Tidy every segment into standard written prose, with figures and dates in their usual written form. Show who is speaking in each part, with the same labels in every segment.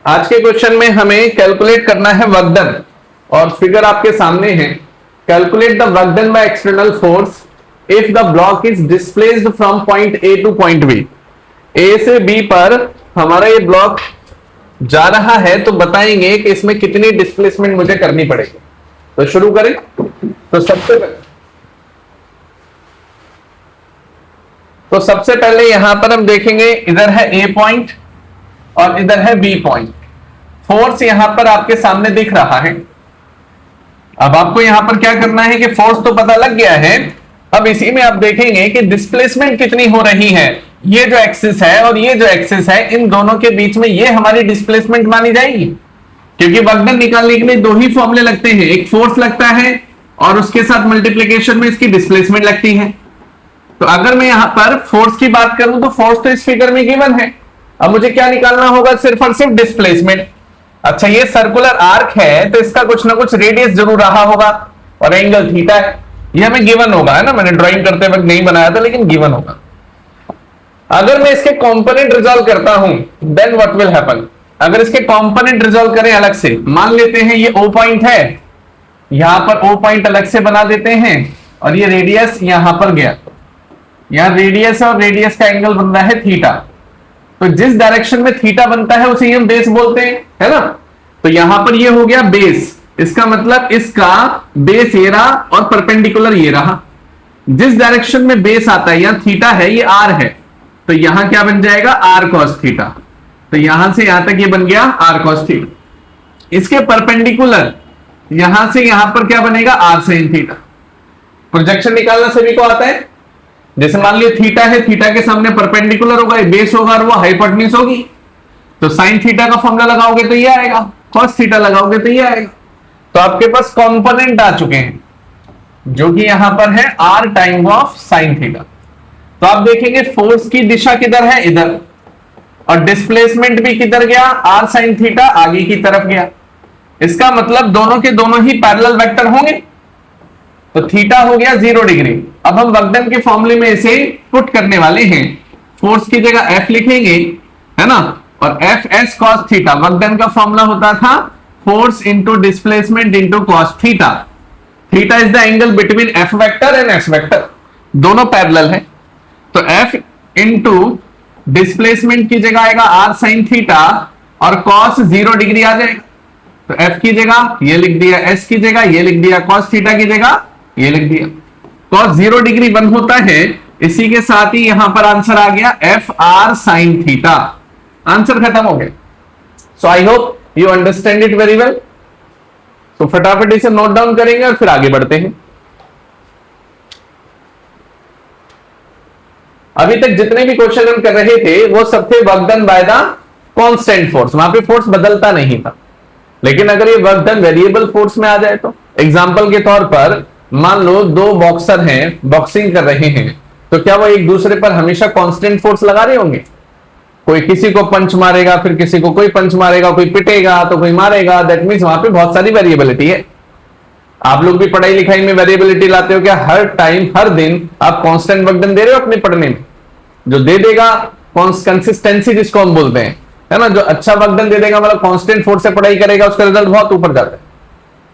Speaker 1: आज के क्वेश्चन में हमें कैलकुलेट करना है वर्क डन और फिगर आपके सामने है। Calculate the work done by external force if the block is displaced from point A to point B. A से बी पर हमारा ये ब्लॉक जा रहा है तो बताएंगे कि इसमें कितनी डिस्प्लेसमेंट मुझे करनी पड़ेगी। तो शुरू करें। तो सबसे पहले यहां पर हम देखेंगे, इधर है ए पॉइंट और इधर है बी पॉइंट। फोर्स यहां पर आपके सामने दिख रहा है। अब आपको यहां पर क्या करना है कि फोर्स तो पता लग गया है, अब इसी में आप देखेंगे कि डिस्प्लेसमेंट कितनी हो रही है। ये जो एक्सिस है और ये जो एक्सिस है, इन दोनों के बीच में ये हमारी डिस्प्लेसमेंट मानी जाएगी, क्योंकि वर्क डन निकालने के लिए दो ही फॉर्मूले लगते हैं, एक फोर्स लगता है और उसके साथ मल्टीप्लीकेशन में इसकी डिस्प्लेसमेंट लगती है। तो अगर मैं यहां पर फोर्स की बात करूं तो फोर्स तो इस फिगर में गिवन है। अब मुझे क्या निकालना होगा? सिर्फ और सिर्फ डिस्प्लेसमेंट। अच्छा, ये सर्कुलर आर्क है तो इसका कुछ ना कुछ रेडियस जरूर रहा होगा और एंगल थीटा है। ये हमें गिवन होगा, है ना, मैंने ड्राइंग करते वक्त नहीं बनाया था लेकिन गिवन होगा। अगर मैं इसके कंपोनेंट रिजॉल्व करता हूं देन व्हाट विल हैपन? अगर इसके कंपोनेंट रिजॉल्व करें अलग से, मान लेते हैं ये ओ पॉइंट है, यहां पर ओ पॉइंट अलग से बना देते हैं और ये रेडियस यहां पर गया, यहां रेडियस है और रेडियस का एंगल बन रहा है थीटा। तो जिस डायरेक्शन में थीटा बनता है उसे हम बेस बोलते हैं, है ना। तो यहां पर ये हो गया बेस, इसका मतलब इसका बेस ये रहा और परपेंडिकुलर ये रहा। जिस डायरेक्शन में बेस आता है, यहां थीटा है, ये आर है, तो यहां क्या बन जाएगा? R cos theta. तो यहां से यहां तक ये बन गया आर कॉस थीटा। इसके परपेंडिकुलर यहां से यहां पर क्या बनेगा? Are sine theta. प्रोजेक्शन निकालना सभी को आता है। जैसे मान लिया थीटा है, थीटा के सामने परपेंडिकुलर होगा, बेस होगा और वो हाइपोटेन्यूज होगी, तो साइन थीटा का फॉर्मूला लगाओगे तो ये आएगा, कॉस थीटा लगाओगे तो ये आएगा। तो आपके पास कंपोनेंट आ चुके हैं जो कि यहां पर है R time of sine theta. तो आप देखेंगे फोर्स की दिशा किधर है? इधर, और डिस्प्लेसमेंट भी किधर गया? आर साइन थीटा आगे की तरफ गया। इसका मतलब दोनों के दोनों ही पैरेलल वेक्टर होंगे, तो थीटा हो गया 0 डिग्री। अब हम वर्क डन के फॉर्मूले में इसे पुट करने वाले हैं। फोर्स की जगह एफ लिखेंगे, है ना, और F S cos theta. Work done का फॉर्मूला होता था force into displacement into cos theta. Theta is the angle between F vector and S vector, दोनों पैरेलल है। तो एफ इंटू डिस्प्लेसमेंट की जगह आएगा आर साइन थीटा और कॉस 0 डिग्री आ जाएगा। तो एफ की जगह ये लिख दिया, एस की जगह ये लिख दिया, कॉस थीटा की जगह ये लिख दिया। कॉस 0 डिग्री 1 होता है, इसी के साथ ही यहां पर आंसर आ गया F R sine theta. Answer खत्म हो गया। So I hope you understand it very well. तो फटाफट इसे नोट डाउन करेंगे और फिर आगे बढ़ते हैं। अभी तक जितने भी क्वेश्चन हम कर रहे थे वो सब थे work done by the constant force, वहां पे फोर्स बदलता नहीं था। लेकिन अगर ये वर्क डन वेरिएबल फोर्स में आ जाए तो, एग्जांपल के तौर पर मान लो दो बॉक्सर हैं, बॉक्सिंग कर रहे हैं, तो क्या वो एक दूसरे पर हमेशा कांस्टेंट फोर्स लगा रहे होंगे? कोई किसी को पंच मारेगा, फिर किसी को कोई पंच मारेगा, कोई पिटेगा तो कोई मारेगा। दैट मींस वहां पे बहुत सारी वेरिएबिलिटी है। आप लोग भी पढ़ाई लिखाई में वेरिएबिलिटी लाते हो क्या? हर टाइम हर दिन आप कांस्टेंट वर्क डन दे रहे हो अपने पढ़ने में? जो दे देगा कंसिस्टेंसी जिसको हम बोलते हैं, है ना, जो अच्छा वर्क डन दे देगा, मतलब कांस्टेंट फोर्स से पढ़ाई करेगा, उसका रिजल्ट बहुत ऊपर जाता है।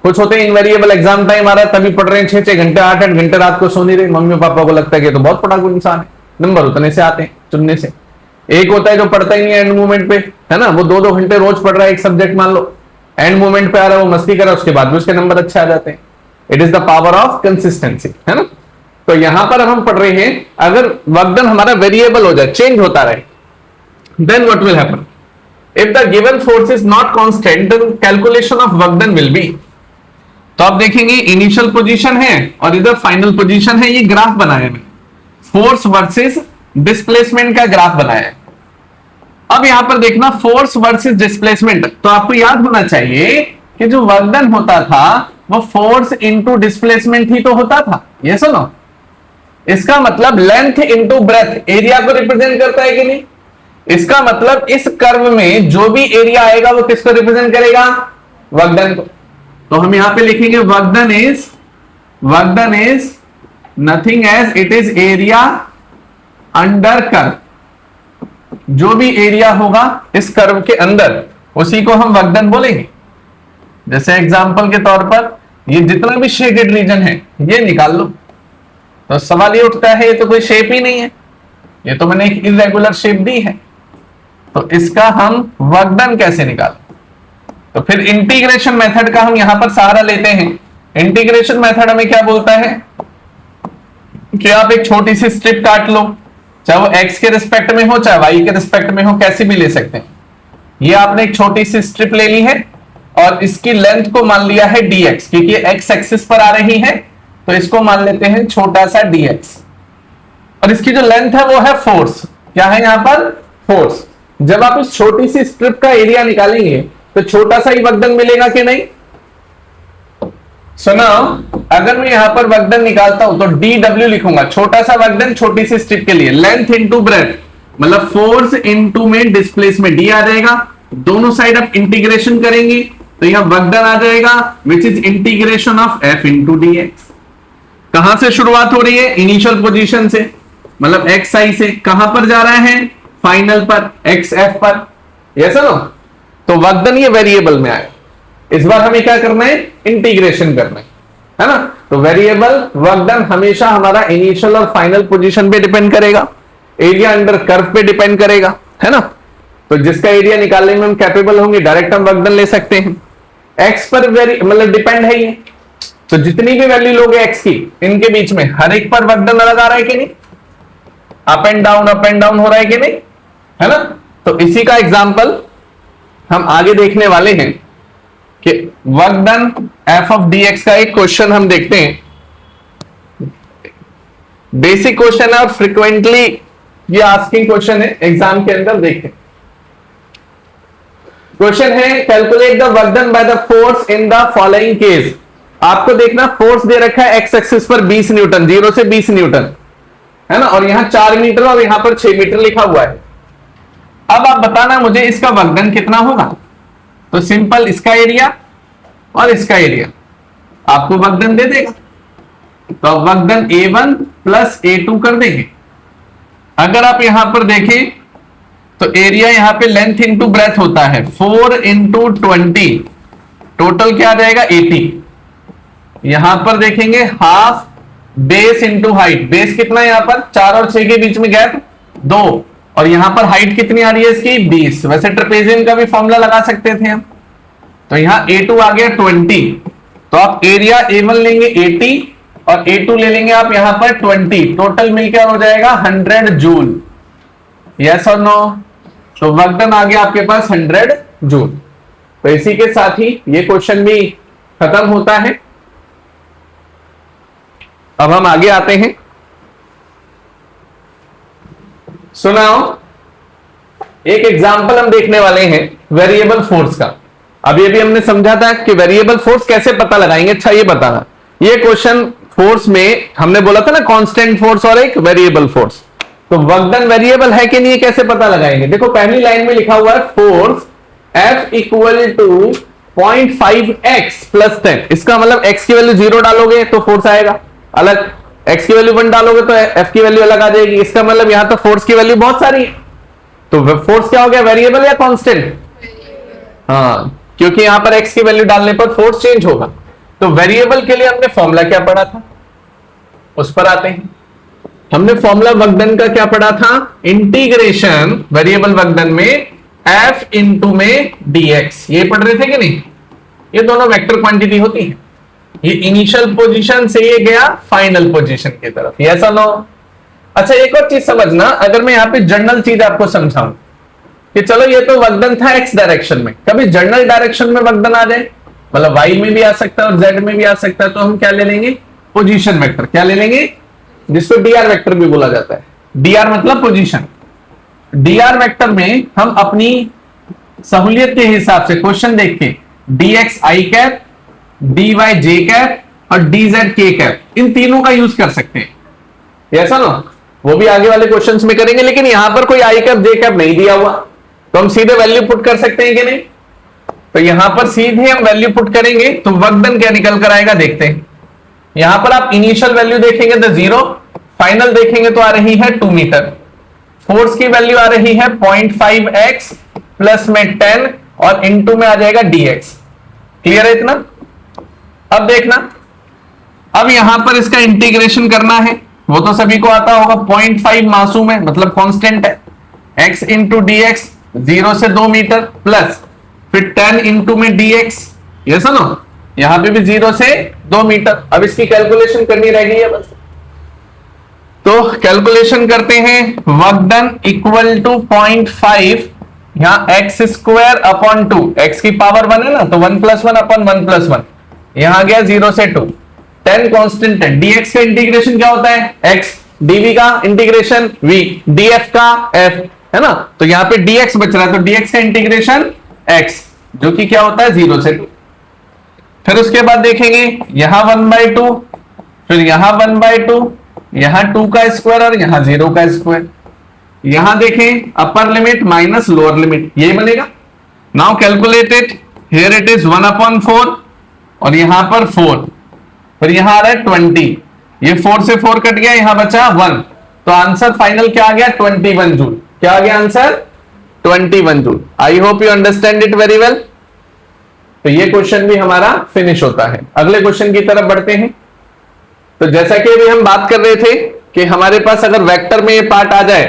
Speaker 1: कुछ होते हैं इनवेरिएबल, एग्जाम टाइम आ रहा है तभी पढ़ रहे हैं, 6-6 घंटे 8-8 घंटे रात को सो नहीं रहे, मम्मी पापा को लगता है कि तो बहुत पढ़ाकू इंसान है, नंबर उतने से आते हैं चुनने से। एक होता है जो पढ़ता ही नहीं है एंड मूवमेंट पे, है ना, वो 2-2 घंटे रोज पढ़ रहा है एक सब्जेक्ट, मान लो एंड मूवमेंट पे आ रहा है, वो मस्ती कर रहा है, उसके बाद भी उसके नंबर अच्छे आ जाते हैं। It is the power of consistency, है ना। तो यहां पर हम पढ़ रहे हैं, अगर वर्क डन हमारा वेरिएबल हो जाए, चेंज होता रहे, then what will happen? If the given force is not constant then calculation of work done will be. तो आप देखेंगे इनिशियल पोजीशन है और इधर फाइनल पोजीशन है। ये ग्राफ बनाया है, फोर्स वर्सेस डिस्प्लेसमेंट का ग्राफ बनाया है। अब यहां पर देखना फोर्स वर्सेस डिस्प्लेसमेंट, तो आपको याद होना चाहिए कि जो वर्क डन होता था वो फोर्स इंटू डिस्प्लेसमेंट ही तो होता था, ये सुनो। इसका मतलब लेंथ इंटू ब्रेथ एरिया को रिप्रेजेंट करता है कि नहीं? इसका मतलब इस कर्व में जो भी एरिया आएगा वो किसको रिप्रेजेंट करेगा? वर्क डन को। तो हम यहां पे लिखेंगे work done is nothing as it is area under curve. जो भी एरिया होगा इस कर्व के अंदर उसी को हम वर्कडन बोलेंगे। जैसे एग्जांपल के तौर पर ये जितना भी शेडेड रीजन है ये निकाल लो, तो सवाल ये उठता है ये तो कोई शेप ही नहीं है, ये तो मैंने एक इरेगुलर शेप दी है, तो इसका हम वर्कडन कैसे निकालें? तो फिर इंटीग्रेशन मेथड का हम यहां पर सहारा लेते हैं। इंटीग्रेशन मेथड हमें क्या बोलता है कि आप एक छोटी सी स्ट्रिप काट लो, चाहे वो x के रिस्पेक्ट में हो चाहे y के रिस्पेक्ट में हो, कैसे भी ले सकते हैं। ये आपने एक छोटी सी स्ट्रिप ले ली है और इसकी लेंथ को मान लिया है dx, क्योंकि ये x एक्सिस पर आ रही है तो इसको मान लेते हैं छोटा सा dx, और इसकी जो लेंथ है वो है फोर्स। क्या है यहां पर? फोर्स। जब आप इस छोटी सी स्ट्रिप का एरिया निकालेंगे तो छोटा सा ही वर्कडन मिलेगा कि नहीं? सुनो, अगर मैं यहां पर वर्कडन निकालता हूं तो dw लिखूंगा, छोटा सा वर्कडन छोटी सी स्ट्रिप के लिए, लेंथ इंटू ब्रेथ, मतलब फोर्स इंटू में डिस्प्लेसमेंट d आ जाएगा, दोनों साइड आप इंटीग्रेशन करेंगे तो यहां वर्कडन आ जाएगा which is integration of f into dx। कहां से शुरुआत हो रही है? इनिशियल पोजीशन से, मतलब xi से। कहां पर जा रहा है? फाइनल पर, xf पर। Yes no? तो वर्कडन ये वेरिएबल में आए, इस बार हमें क्या करना है? इंटीग्रेशन करना है ना? तो वेरिएबल वर्कडन हमेशा हमारा इनिशियल और फाइनल पोजीशन पे डिपेंड करेगा, एरिया अंडर कर्व पे डिपेंड करेगा, है ना? तो जिसका एरिया निकालने में हम कैपेबल होंगे डायरेक्ट हम वर्कडन ले सकते हैं। एक्स पर मतलब डिपेंड है ये, तो जितनी भी वैल्यू लोगे एक्स की, इनके बीच में हर एक पर वर्कडन अलग आ रहा है कि नहीं? अप एंड डाउन हो रहा है कि नहीं? है ना? तो इसी का एग्जाम्पल हम आगे देखने वाले हैं कि वर्कडन f ऑफ dx का एक क्वेश्चन हम देखते हैं। बेसिक क्वेश्चन है और फ्रिक्वेंटली ये आस्किंग क्वेश्चन है एग्जाम के अंदर। देखते हैं क्वेश्चन है, calculate the work done by the force in the following case. आपको देखना फोर्स दे रखा है एक्स एक्सिस पर 20 न्यूटन, 0 से 20 न्यूटन, है ना? और यहां 4 मीटर और यहां पर 6 मीटर लिखा हुआ है। अब आप बताना मुझे इसका वर्कडन कितना होगा। तो सिंपल, इसका एरिया और इसका एरिया आपको वर्कडन दे देगा, तो वर्कडन A1 प्लस A2 कर देंगे। अगर आप यहां पर देखें तो एरिया यहां पे लेंथ इंटू ब्रेथ होता है, 4 इंटू 20, टोटल क्या आ जाएगा? 80। यहां पर देखेंगे half base into height, base कितना है यहां पर? 4 और 6 के बीच में गैप 2, और यहां पर हाइट कितनी आ रही है इसकी? 20। वैसे ट्रेपेजियम का भी फॉर्मूला लगा सकते थे हम, तो यहां A2 आ गया 20, तो आप एरिया A1 लेंगे 80 और A2 ले लेंगे आप यहां पर 20, टोटल मिलकर हो जाएगा 100 जूल। यस और नो? तो वर्कडन आ गया आपके पास 100 जूल। तो इसी के साथ ही ये क्वेश्चन भी खत्म होता है। अब हम आगे आते हैं, सुनाओ, एक एग्जाम्पल हम देखने वाले हैं वेरिएबल फोर्स का। अभी अभी हमने समझा था कि वेरिएबल फोर्स कैसे पता लगाएंगे। अच्छा ये बताना, ये क्वेश्चन फोर्स में हमने बोला था ना कांस्टेंट फोर्स और एक वेरिएबल फोर्स, तो वर्कडन वेरिएबल है कि नहीं, ये कैसे पता लगाएंगे? देखो पहली लाइन में लिखा हुआ है force F equal to 0.5x plus 10, इसका मतलब x की वैल्यू 0 डालोगे तो फोर्स आएगा अलग, x की वैल्यू 1 डालोगे तो F की वैल्यू अलग आ जाएगी। इसका मतलब यहां तो फोर्स की वैल्यू बहुत सारी है, तो फोर्स क्या हो गया? वेरिएबल या कांस्टेंट? हाँ, क्योंकि यहां पर x की वैल्यू डालने पर फोर्स चेंज होगा। तो वेरिएबल के लिए हमने फॉर्मूला क्या पढ़ा था, उस पर आते हैं। हमने फॉर्मूला वर्कडन का क्या पढ़ा था? इंटीग्रेशन वेरिएबल वर्कडन में f इंटू में dx, ये पढ़ रहे थे कि नहीं? ये दोनों वेक्टर क्वांटिटी होती है, ये इनिशियल पोजीशन से ये गया फाइनल पोजीशन की तरफ। यस और नो? अच्छा एक और चीज समझना, अगर मैं यहां पे जनरल चीज आपको समझाऊं कि चलो ये तो वर्कडन था x डायरेक्शन में, कभी जनरल डायरेक्शन में वर्कडन आ जाए, मतलब y में भी आ सकता है और z में भी आ सकता है, तो हम क्या ले लेंगे? Position vector. क्या ले लेंगे? जिसको dr वेक्टर भी बोला जाता है। dr मतलब पोजीशन। dr वेक्टर में हम अपनी सहूलियत के हिसाब से क्वेश्चन देख के dx i cap, dy j cap और dz k कैप, इन तीनों का यूज कर सकते हैं। ऐसा ना, वो भी आगे वाले क्वेश्चंस में करेंगे, लेकिन यहां पर कोई i कैप j कैप नहीं दिया हुआ, तो हम सीधे वैल्यू पुट कर सकते हैं कि नहीं? तो यहां पर सीधे हम वैल्यू पुट करेंगे तो वर्कडन क्या निकल कर आएगा देखते हैं। यहां पर आप इनिशियल वैल्यू देखेंगे तो 0, फाइनल देखेंगे तो आ रही है 2 मीटर, फोर्स की वैल्यू आ रही है 0.5x प्लस में 10 और इनटू में आ जाएगा dx। क्लियर है इतना? अब देखना, अब यहां पर इसका इंटीग्रेशन करना है, वो तो सभी को आता होगा। 0.5 मासूम है, मतलब कांस्टेंट है। x इंटू डी एक्स, 0 से 2 मीटर, प्लस फिर 10 इंटू में dx, ये सुनो, यहां पे भी 0 से 2 मीटर। अब इसकी कैलकुलेशन करनी रह गई है बस, तो कैलकुलेशन करते हैं। वर्क डन इक्वल टू 0.5, यहां एक्स स्क्वायर अपॉन 2, एक्स की पावर 1 है ना, तो 1 + 1 अपॉन 1 + 1, यहां गया 0 से 2। 10 कांस्टेंट है। dx का इंटीग्रेशन क्या होता है? x, dv का इंटीग्रेशन v, df का f, है ना, तो यहां पे dx बच रहा है, तो dx का इंटीग्रेशन x, जो कि क्या होता है 0 से 2। फिर उसके बाद देखेंगे, यहां 1/2, फिर यहां 1/2, यहां 2 का स्क्वायर और यहां 0 का स्क्वायर। यहां देखें अपर लिमिट माइनस लोअर लिमिट, यही बनेगा। Now calculated, here it is 1/4 और यहां पर 4, फिर यहां आ रहा है 20, ये 4 से 4 कट गया, यहां बचा 1, तो आंसर फाइनल क्या आ गया? 21 जूल। क्या आ गया answer? 21 joule. I hope you understand it very well. तो ये क्वेश्चन भी हमारा फिनिश होता है। अगले क्वेश्चन की तरफ बढ़ते हैं। तो जैसा कि अभी हम बात कर रहे थे कि हमारे पास अगर वेक्टर में ये पार्ट आ जाए,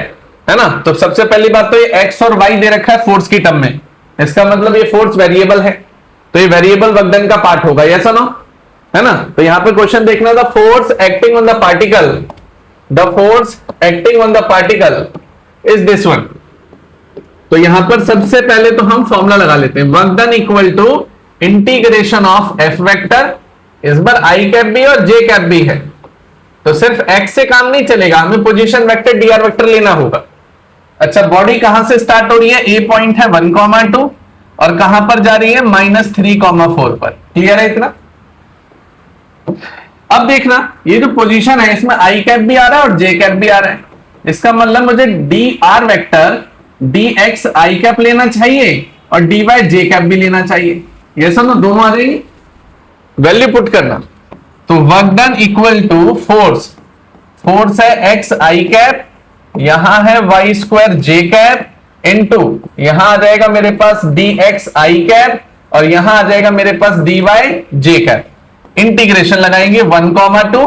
Speaker 1: है ना, तो सबसे पहली बात तो ये x और y दे रखा है फोर्स की टर्म में, इसका मतलब ये फोर्स वेरिएबल है, तो ये वेरिएबल वर्क डन का पार्ट होगा, यस और नो, है ना। तो यहां पे क्वेश्चन देखना, the force acting on the particle, the force acting on the particle is this one. तो यहां पर सबसे पहले तो हम फॉर्मूला लगा लेते हैं, work done equal to integration of F vector, इस बार आई कैप भी और जे कैप भी है, तो सिर्फ x से काम नहीं चलेगा, हमें पोजीशन वेक्टर dr वेक्टर लेना होगा। अच्छा, बॉडी कहां से स्टार्ट हो रही है? ए पॉइंट है 1,2 और कहां पर जा रही है? -3,4 पर। क्लियर है इतना? अब देखना, ये जो पोजीशन है इसमें आई कैप भी आ रहा है और जे कैप भी आ रहा है, इसका मतलब मुझे dr वेक्टर dx आई कैप लेना चाहिए और dy जे कैप भी लेना चाहिए, ये सब ना दोनों आ जाएंगे। वैल्यू पुट करना, तो work done equal to force, force है x आई कैप, यहां है y square J cap into यहां आ जाएगा मेरे पास dx आई कैप और यहां आ जाएगा मेरे पास dy जे कैप। इंटीग्रेशन लगाएंगे 1,2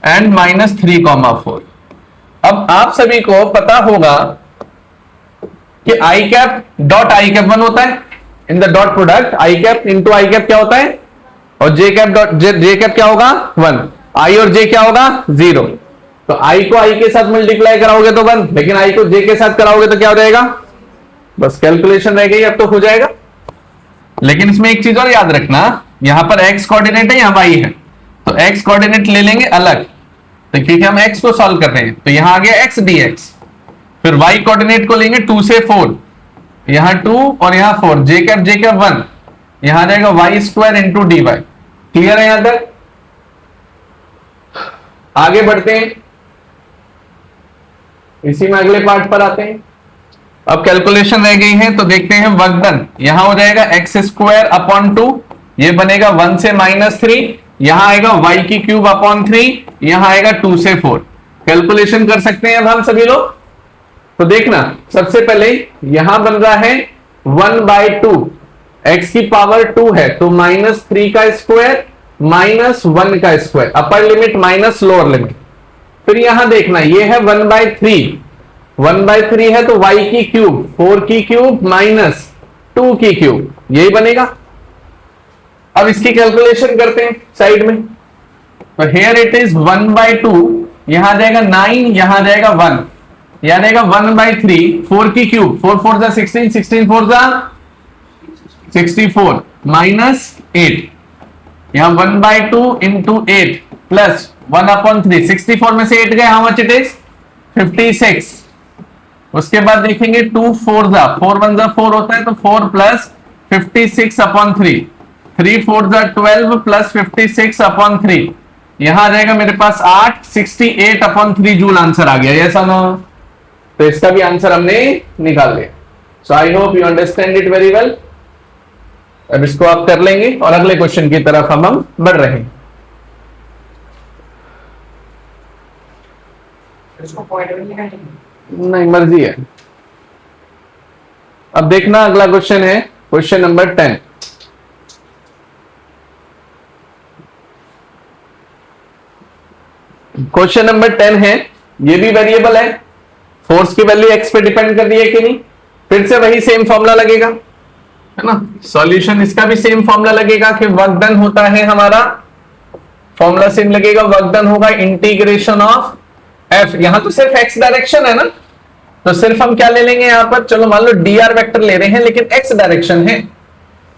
Speaker 1: एंड -3,4। अब आप सभी को पता होगा कि आई कैप डॉट आई कैप 1 होता है, in the dot product I cap into I cap क्या होता है, और जे कैप डॉट जे कैप क्या होगा? 1। आई और जे क्या होगा? 0। तो आई को आई के साथ मल्टीप्लाई कराओगे तो 1, लेकिन आई को जे के साथ कराओगे तो क्या हो जाएगा? बस कैलकुलेशन रह गई, अब तो हो जाएगा। लेकिन इसमें एक चीज और याद रखना, यहां पर x कोऑर्डिनेट है, यहां y है, तो x कोऑर्डिनेट ले लेंगे अलग, तो क्योंकि हम x को सॉल्व कर रहे हैं, तो यहां आ गया x dx। फिर y कोऑर्डिनेट को लेंगे 2 से 4, यहां 2 और यहां 4, जे कैप 1, यहां आ जाएगा y square into dy। Clear है यहां तक? आगे बढ़ते हैं, इसी में अगले पार्ट पर आते हैं। अब कैलकुलेशन रह गई है, तो देखते हैं वर्क डन। यहां हो जाएगा एक्स स्क्वायर अपॉन 2, ये बनेगा 1 से -3, यहां आएगा y की क्यूब अपॉन 3, यहां आएगा 2 से 4। कैलकुलेशन कर सकते हैं अब हम सभी लोग। तो देखना, सबसे पहले यहां बन रहा है 1/2, x की पावर 2 है, तो -3 का स्क्वायर -1 का स्क्वायर, अपर लिमिट माइनस लोअर लिमिट। फिर यहां देखना, ये है 1/3, 1/3 है तो y की क्यूब, 4 की क्यूब माइनस 2 की क्यूब, यही बनेगा। अब इसकी कैलकुलेशन करते हैं साइड में, तो हियर इट इज 1/2, यहां आ जाएगा 9, यहां आ जाएगा 1, यहां आएगा 1/3, 4 की क्यूब, 4 4 जा 16, 16 4 जा 64 -8, यहां 1/2 इंटू 8 प्लस 1/3, 64 में से 8 गए, हाउ मच इट इज? 56। उसके बाद देखेंगे 2 4 जा 4 1 जा 4 होता है, तो 4 प्लस 56/3, 3 4 जा 12 प्लस 56/3, यहां आ जाएगा मेरे पास 8, 68/3 जूल आंसर आ गया, यस और नो? तो इसका भी आंसर हमने निकाल लिया। So I hope you understand it very well. अब इसको आप कर लेंगे और अगले क्वेश्चन की तरफ हम बढ़ रहे हैं। नहीं, मर्जी है। अब देखना, अगला क्वेश्चन है क्वेश्चन नंबर 10। क्वेश्चन नंबर 10 है, ये भी वेरिएबल है, फोर्स की वैल्यू एक्स पे डिपेंड कर रही है कि नहीं। फिर से वही सेम फॉर्मूला लगेगा, है ना। सॉल्यूशन इसका भी सेम फॉर्मूला लगेगा कि वर्क डन होता है हमारा, फॉर्मूला सेम लगेगा, वर्क डन होगा इंटीग्रेशन ऑफ एफ। यहां तो सिर्फ एक्स डायरेक्शन है ना, तो सिर्फ हम क्या ले लेंगे यहां पर, चलो मान लो dr वेक्टर ले रहे हैं लेकिन एक्स डायरेक्शन है।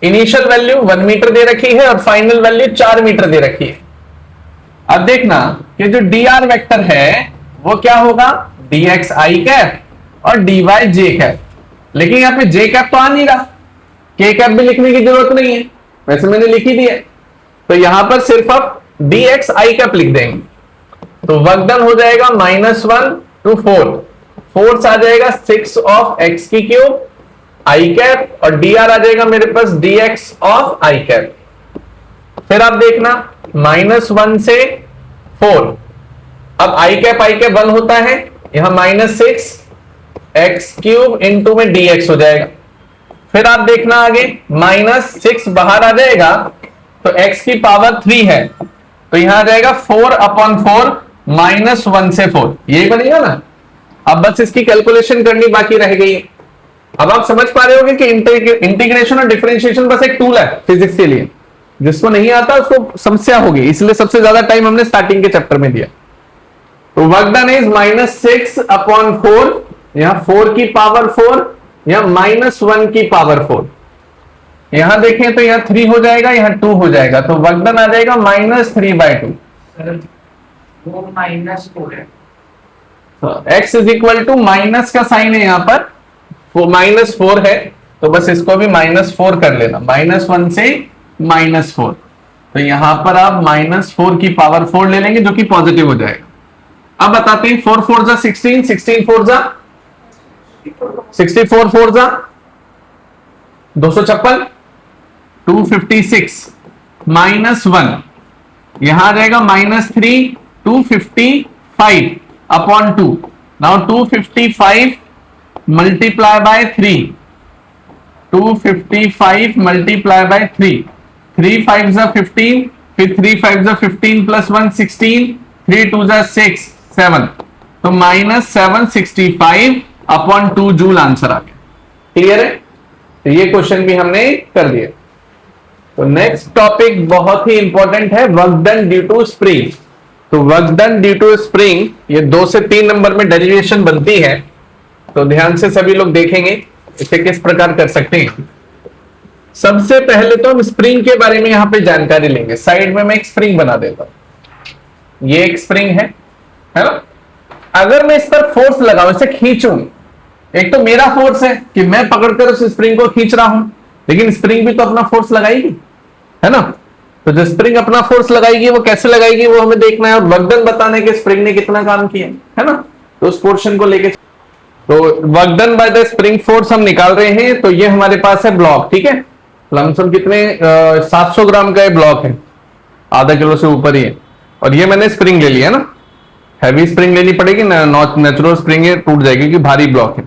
Speaker 1: इनिशियल वैल्यू 1 मीटर दे रखी है और फाइनल वैल्यू 4 मीटर दे रखी है। अब देखना कि जो dr वेक्टर है वो क्या होगा, dx i कैप और dy j कैप। लेकिन यहां पे j कैप तो आ नहीं रहा, k कैप भी लिखने की जरूरत नहीं है, वैसे मैंने लिखी दी है। तो यहां पर सिर्फ आप dx i कैप लिख देंगे, तो वर्क डन हो जाएगा -1 to 4, फोर्स आ जाएगा 6 ऑफ x की क्यूब i कैप और dr आ जाएगा मेरे पास dx ऑफ i कैप। फिर आप देखना -1 से 4, अब i कैप 1 होता है, यहां -6 x क्यूब इंटू में dx हो जाएगा। फिर आप देखना आगे -6 बाहर आ जाएगा तो x की पावर 3 है, तो यहां आ जाएगा 4/4 -1 से 4, यही बनेगा ना। अब बस इसकी कैलकुलेशन करनी बाकी रह गई है। अब आप समझ पा रहे होगे कि इंटीग्रेशन और डिफरेंशिएशन बस एक टूल है फिजिक्स के लिए, जिसको नहीं आता उसको समस्या होगी, इसलिए सबसे ज्यादा टाइम हमने स्टार्टिंग के चैप्टर में दिया। तो वर्क डन इज -6/4, यहां 4 की पावर 4, यहां -1 की पावर 4। यहां देखें तो यहां 3 हो जाएगा, यहां 2 हो जाएगा, तो वर्क डन आ जाएगा -3/2।
Speaker 2: वो -4 है,
Speaker 1: x is equal to minus का साइन है यहां पर, वो -4 है, तो बस इसको भी -4 कर लेना, -1 से -4। तो यहां पर आप -4 की पावर 4 ले लेंगे जो कि पॉजिटिव हो जाएगा। अब बताते हैं 4 4 जा 16, 16 4 जा 64, 4 जा 256, 256 -1, यहां आ जाएगा -3, 255/2। Now 255 multiply by 3, 255 multiply by 3, 3 5 जा 15, फिर 3 5 जा 15 प्लस 1 16, 3 2 जा 6 7, तो -765/2 जूल आंसर आ गया। क्लियर है, तो ये क्वेश्चन भी हमने कर दिया। तो नेक्स्ट टॉपिक बहुत ही इंपॉर्टेंट है, work done due to spring. तो work done due to spring ये 2 से 3 नंबर में डेरिवेशन बनती है, तो ध्यान से सभी लोग देखेंगे इसे किस प्रकार कर सकते हैं। सबसे पहले तो हम स्प्रिंग के बारे में यहां पे जानकारी लेंगे। साइड में मैं एक स्प्रिंग बना देता हूं, ये एक स्प्रिंग है ना। अगर मैं इस पर फोर्स लगाऊं, इसे खींचूं, एक तो मेरा फोर्स है कि मैं पकड़कर उस स्प्रिंग को खींच रहा हूं, लेकिन स्प्रिंग भी तो अपना फोर्स लगाएगी, है ना। तो जो स्प्रिंग अपना फोर्स लगाएगी वो कैसे लगाएगी वो हमें देखना है, और वर्क डन बताने के स्प्रिंग ने कितना काम किया है ना, तो उस पोर्शन को लेके। तो work done by the spring force हम निकाल रहे हैं। तो ये हमारे पास है ब्लॉक, ठीक है, लमसम कितने 700 ग्राम का ये ब्लॉक है, आधा किलो से ऊपर ही है। और ये मैंने स्प्रिंग ले लिया ना, हैवी स्प्रिंग लेनी पड़ेगी ना, नेचुरल स्प्रिंग है, टूट जाएगी क्योंकि भारी ब्लॉक है।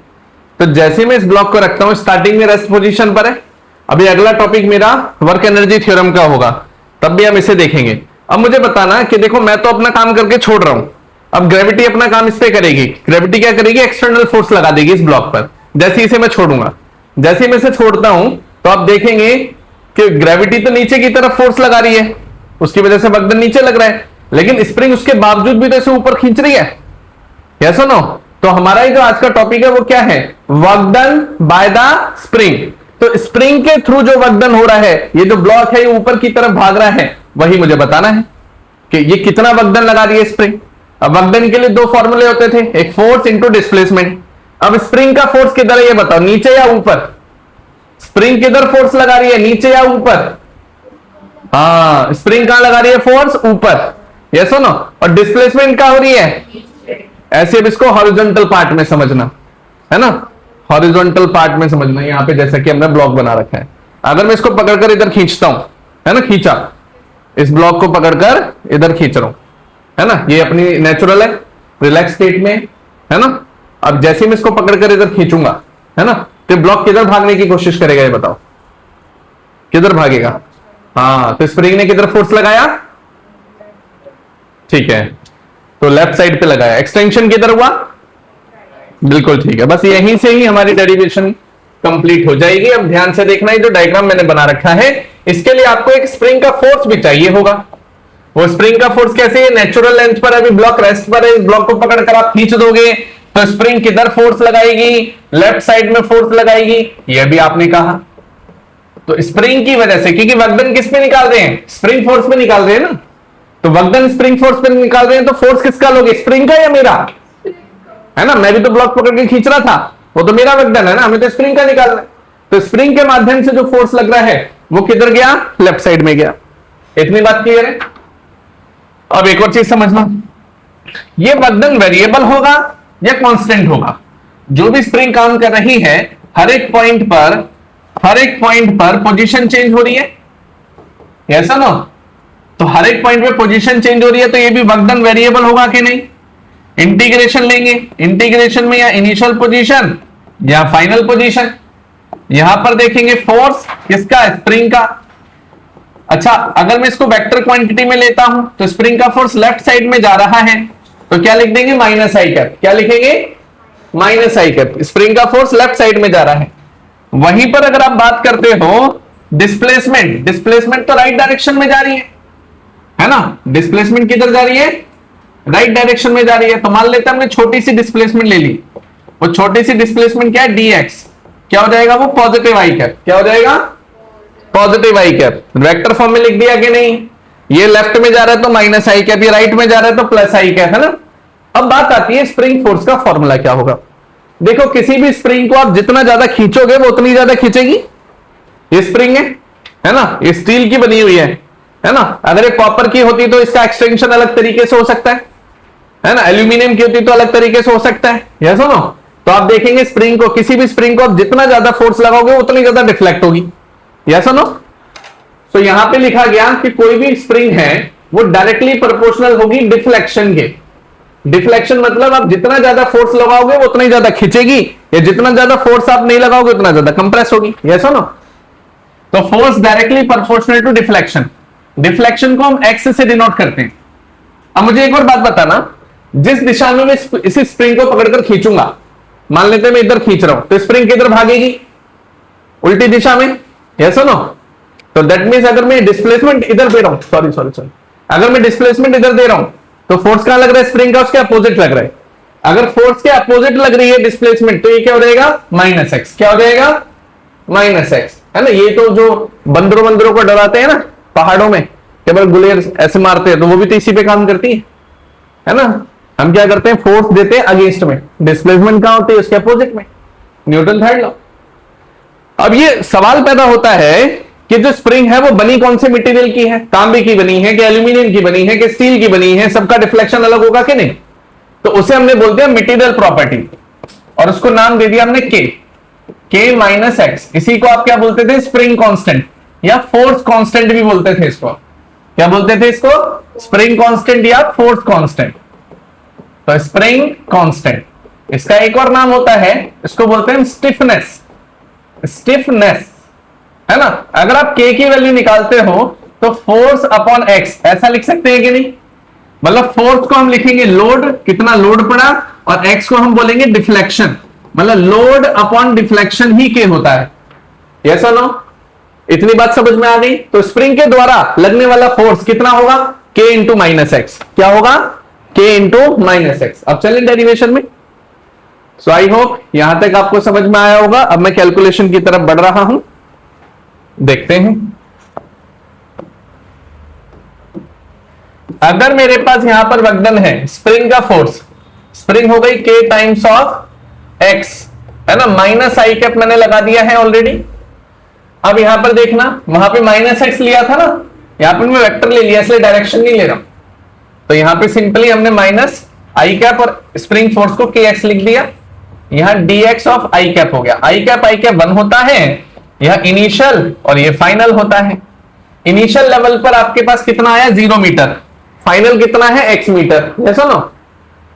Speaker 1: तो जैसे मैं इस ब्लॉक को रखता हूं, स्टार्टिंग में रेस्ट पोजीशन पर है। अभी अगला टॉपिक मेरा वर्क एनर्जी थ्योरम का होगा, तब भी हम इसे देखेंगे। अब मुझे बताना कि देखो मैं तो अपना काम करके छोड़ रहा हूं, अब ग्रेविटी अपना काम इस पे करेगी। ग्रेविटी क्या करेगी, एक्सटर्नल फोर्स लगा देगी इस ब्लॉक पर। जैसे इसे मैं छोड़ूंगा, जैसे मैं इसे छोड़ता हूं तो आप देखेंगे कि ग्रेविटी तो नीचे की तरफ फोर्स लगा रही है, उसकी वजह से वर्क डन नीचे लग रहा है, लेकिन स्प्रिंग उसके बावजूद भी तो इसे ऊपर खींच रही है, यस और नो। तो हमारा जो आज का टॉपिक है वो क्या है, work done by the spring. तो स्प्रिंग के थ्रू जो वर्क डन हो रहा है, ये जो ब्लॉक है ये ऊपर की तरफ भाग रहा है, वही मुझे बताना है कि ये कितना वर्क डन लगा रही है स्प्रिंग। अब वर्क डन के लिए 2 फॉर्मूले होते थे, एक फोर्स इंटू डिस्प्लेसमेंट। अब स्प्रिंग का फोर्स किधर है ये बताओ, नीचे या ऊपर। स्प्रिंग किधर फोर्स लगा रही है, नीचे या ऊपर। हाँ, स्प्रिंग कहां लगा रही है, फोर्स ऊपर, यस और नो। और डिस्प्लेसमेंट कहां हो रही है, ऐसे अब इसको हॉरिजॉन्टल पार्ट में समझना, है ना, हॉरिजॉन्टल पार्ट में समझना। यहां पे जैसा कि हमने ब्लॉक बना रखा है, अगर मैं इसको पकड़कर इधर खींचता हूं, है ना, खींचा, इस ब्लॉक को पकड़कर इधर खींच रहा हूं, है ना, ये अपनी नेचुरल है, रिलैक्स स्टेट में, है ना। अब जैसे मैं इसको पकड़कर इधर खींचूंगा, है ना, तो ब्लॉक किधर भागने की कोशिश करेगा ये बताओ, किधर भागेगा? हाँ, तो स्प्रिंग ने किधर फोर्स लगाया? ठीक है, तो लेफ्ट साइड पे लगाया। एक्सटेंशन किधर हुआ? बिल्कुल ठीक है। बस यहीं से ही हमारी डेरिवेशन कंप्लीट हो जाएगी। अब ध्यान से देखना, ये जो डायग्राम मैंने बना रखा है, इसके लिए आपको एक स्प्रिंग का फोर्स भी चाहिए होगा। वो स्प्रिंग का फोर्स कैसे है? नेचुरल लेंथ पर अभी ब्लॉक रेस्ट पर है, इस ब्लॉक को पकड़कर आप खींच दोगे तो स्प्रिंग किधर फोर्स लगाएगी? लेफ्ट साइड में फोर्स लगाएगी, यह भी आपने कहा। तो स्प्रिंग की वजह से, क्योंकि वर्कडन किस पे निकाल रहे हैं? स्प्रिंग फोर्स पे निकाल रहे हैं ना, तो वर्कडन स्प्रिंग फोर्स पे निकाल रहे हैं, तो फोर्स किसका लोगे? स्प्रिंग का या मेरा? है ना, मैं भी तो ब्लॉक पकड़ के खींच रहा था, वो तो मेरा वर्कडन है ना, हमें तो स्प्रिंग का निकालना है। तो स्प्रिंग के माध्यम से जो फोर्स लग रहा है वो किधर गया? लेफ्ट साइड में गया। इतनी बात क्लियर है? अब एक और चीज समझना, ये वर्कडन वेरिएबल होगा या कांस्टेंट होगा? जो भी स्प्रिंग काम कर रही है, हर एक पॉइंट पर पोजीशन चेंज हो रही है, ऐसा ना? तो हर एक पॉइंट पे पोजीशन चेंज हो रही है, तो ये भी वर्कडन वेरिएबल होगा कि नहीं? इंटीग्रेशन लेंगे, इंटीग्रेशन में या इनिशियल पोजीशन या फाइनल पोजीशन। यहां पर देखेंगे फोर्स किसका? स्प्रिंग का। अच्छा, अगर मैं इसको वेक्टर क्वांटिटी में लेता हूं तो स्प्रिंग का फोर्स लेफ्ट साइड में जा रहा है, तो क्या लिख देंगे? माइनस आई कैप। क्या लिखेंगे? माइनस आई कैप। स्प्रिंग का फोर्स लेफ्ट साइड में जा रहा है। वहीं पर अगर आप बात करते हो डिस्प्लेसमेंट, डिस्प्लेसमेंट तो राइट डायरेक्शन में जा रही है ना? डिस्प्लेसमेंट किधर जा रही है? राइट डायरेक्शन में जा रही है। तो मान लेते हैं हमने छोटी सी डिस्प्लेसमेंट ले ली, वो छोटी सी डिस्प्लेसमेंट क्या है? dx। क्या हो जाएगा? वो पॉजिटिव आई कैप। क्या हो जाएगा? पॉजिटिव आई कैप। वेक्टर फॉर्म में लिख दिया कि नहीं? ये लेफ्ट में जा रहा है तो माइनस आई कैप, ये राइट में जा रहा है तो प्लस आई कैप, है ना? अब बात आती है स्प्रिंग फोर्स का फॉर्मूला क्या होगा। देखो, किसी भी स्प्रिंग को आप जितना ज्यादा खींचोगे वो उतनी ज्यादा खींचेगी। ये स्प्रिंग है ना, ये स्टील की बनी हुई है ना? अगर ये कॉपर की होती तो इसका एक्सटेंशन अलग तरीके से हो सकता है ना? एल्यूमिनियम की होती तो अलग तरीके से हो सकता है, यस और नो? तो आप देखेंगे स्प्रिंग को, किसी भी स्प्रिंग को आप जितना ज्यादा फोर्स लगाओगे उतनी ज्यादा डिफ्लेक्ट होगी, यस और नो? तो यहां पे लिखा गया कि कोई भी स्प्रिंग है वो डायरेक्टली प्रोपोर्शनल होगी डिफ्लेक्शन के। डिफ्लेक्शन मतलब आप जितना ज्यादा फोर्स लगाओगे वो उतना ही ज्यादा खींचेगी, या जितना ज्यादा फोर्स आप नहीं लगाओगे उतना ज्यादा कंप्रेस होगी, यस और नो? तो force directly proportional to deflection. Deflection को हम एक्स से डिनोट करते हैं। अब मुझे एक और बात बताना, जिस दिशा में मैं इस स्प्रिंग को पकड़कर खींचूंगा, मान लेते हैं मैं इधर खींच रहा हूं, तो स्प्रिंग किधर भागेगी? उल्टी दिशा में, यस और नो? तो दैट मींस अगर मैं डिस्प्लेसमेंट इधर दे रहा हूं, सॉरी, अगर मैं डिस्प्लेसमेंट इधर दे रहा हूं तो फोर्स कहां लग रहा है? स्प्रिंग का उसके अपोजिट लग रहा है। अगर फोर्स के अपोजिट लग रही है डिस्प्लेसमेंट, तो ये क्या हो जाएगा? Minus x. क्या हो जाएगा? माइनस एक्स, है ना? ये तो जो बंदरों को डराते हैं ना पहाड़ों में, केवल गुलेर ऐसे मारते हैं, तो वो भी तो इसी पे काम करती है ना? हम क्या करते हैं? फोर्स देते हैं अगेंस्ट में, डिस्प्लेसमेंट कहां होती है? उसके अपोजिट में, न्यूटन थर्ड लॉ। अब ये सवाल पैदा होता है कि जो स्प्रिंग है वो बनी कौन से मटेरियल की है? तांबे की बनी है कि एल्यूमिनियम की बनी है कि स्टील की बनी है? सबका डिफ्लेक्शन अलग होगा कि नहीं? तो उसे हमने बोल दिया मटेरियल प्रॉपर्टी, और उसको नाम दे दिया हमने के माइनस एक्स। इसी को आप क्या बोलते थे? स्प्रिंग कांस्टेंट या फोर्स कांस्टेंट भी बोलते थे इसको। क्या बोलते थे इसको? स्प्रिंग कांस्टेंट या फोर्स कांस्टेंट। तो स्प्रिंग कांस्टेंट, इसका एक और नाम होता है, इसको बोलते हैं स्टिफनेस। स्टिफनेस, है ना? अगर आप के की वैल्यू निकालते हो तो फोर्स अपॉन एक्स ऐसा लिख सकते हैं कि नहीं? मतलब फोर्स को हम लिखेंगे लोड, कितना लोड पड़ा, और एक्स को हम बोलेंगे डिफ्लेक्शन, मतलब लोड अपॉन डिफ्लेक्शन ही के होता है, यस और नो? इतनी बात समझ में आ गई? तो स्प्रिंग के द्वारा लगने वाला फोर्स कितना होगा? के इंटू माइनस एक्स। क्या होगा? के इंटू माइनस एक्स। अब चलें डेरिवेशन में। सो आई होप यहां तक आपको समझ में आया होगा। अब मैं कैलकुलेशन की तरफ बढ़ रहा हूं, देखते हैं। अगर मेरे पास यहां पर वर्कडन है, स्प्रिंग का फोर्स, स्प्रिंग हो गई के टाइम्स ऑफ एक्स, है ना? माइनस आई कैप मैंने लगा दिया है ऑलरेडी। अब यहां पर देखना, वहां पे माइनस एक्स लिया था ना, यहां पर मैं वेक्टर ले लिया इसलिए डायरेक्शन नहीं ले रहा हूं। तो यहां पे सिंपली हमने माइनस आई कैप और स्प्रिंग फोर्स को के एक्स लिख दिया। यहां dx ऑफ आई कैप हो गया। आई कैप 1 होता है, यह इनिशियल और ये फाइनल होता है। इनिशियल लेवल पर आपके पास कितना आया? 0 मीटर। फाइनल कितना है? x मीटर, ऐसा ना?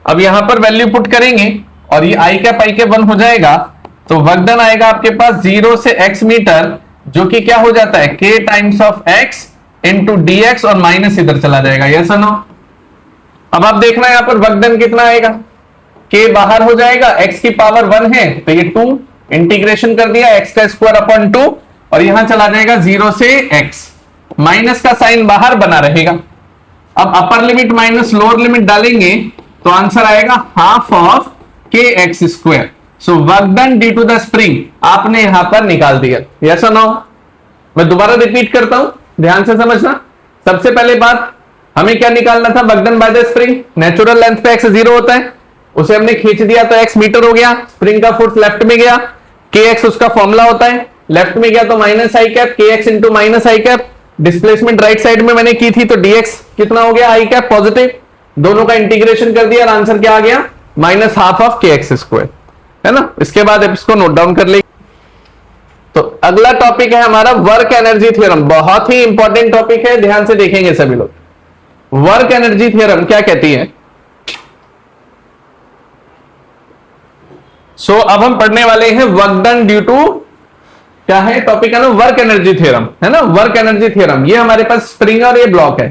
Speaker 1: अब यहां पर वैल्यू पुट करेंगे और ये आई कैप 1 हो जाएगा, तो वर्क डन आएगा आपके पास 0 से x मीटर जो कि क्या हो जाता है k times of x into D x, और माइनस इधर चला जाएगा, यस और नो। अब आप देखना यहां पर वर्क डन कितना आएगा, k बाहर हो जाएगा, x की पावर 1 है तो ये 2, इंटीग्रेशन कर दिया x का स्क्वायर अपॉन 2, और यहां चला जाएगा 0 से x, माइनस का साइन बाहर बना रहेगा। अब upper limit minus lower limit डालेंगे तो आंसर आएगा half of K X square. So work done due to the spring आपने यहां पर निकाल दिया, यस और नो। मैं दोबारा रिपीट करता हूं, ध्यान से समझना। सबसे पहले बात, हमें क्या निकालना था, work done by the spring. Natural length पे एक्स 0 होता है, उसे हमने खींच दिया तो एक्स मीटर हो गया, स्प्रिंग का फोर्स लेफ्ट में गया, के एक्स उसका फॉर्मूला होता है, लेफ्ट में गया तो माइनस आई कैप, के एक्स इंटू माइनस आई कैप। डिस्प्लेसमेंट राइट साइड में मैंने की थी तो dx कितना हो गया, आई कैप पॉजिटिव, दोनों का इंटीग्रेशन कर दिया और आंसर क्या आ गया, minus half of K X square, है ना। इसके बाद इसको नोट डाउन कर ले। तो अगला टॉपिक है हमारा वर्क एनर्जी थ्योरम, बहुत ही इंपॉर्टेंट टॉपिक है, ध्यान से देखेंगे सभी लोग। वर्क एनर्जी थ्योरम क्या कहती है। सो अब हम पढ़ने वाले हैं वर्क डन ड्यू टू, क्या है टॉपिक है ना, वर्क एनर्जी थ्योरम, है ना। वर्क एनर्जी थ्योरम, ये हमारे पास स्प्रिंग और ये ब्लॉक है,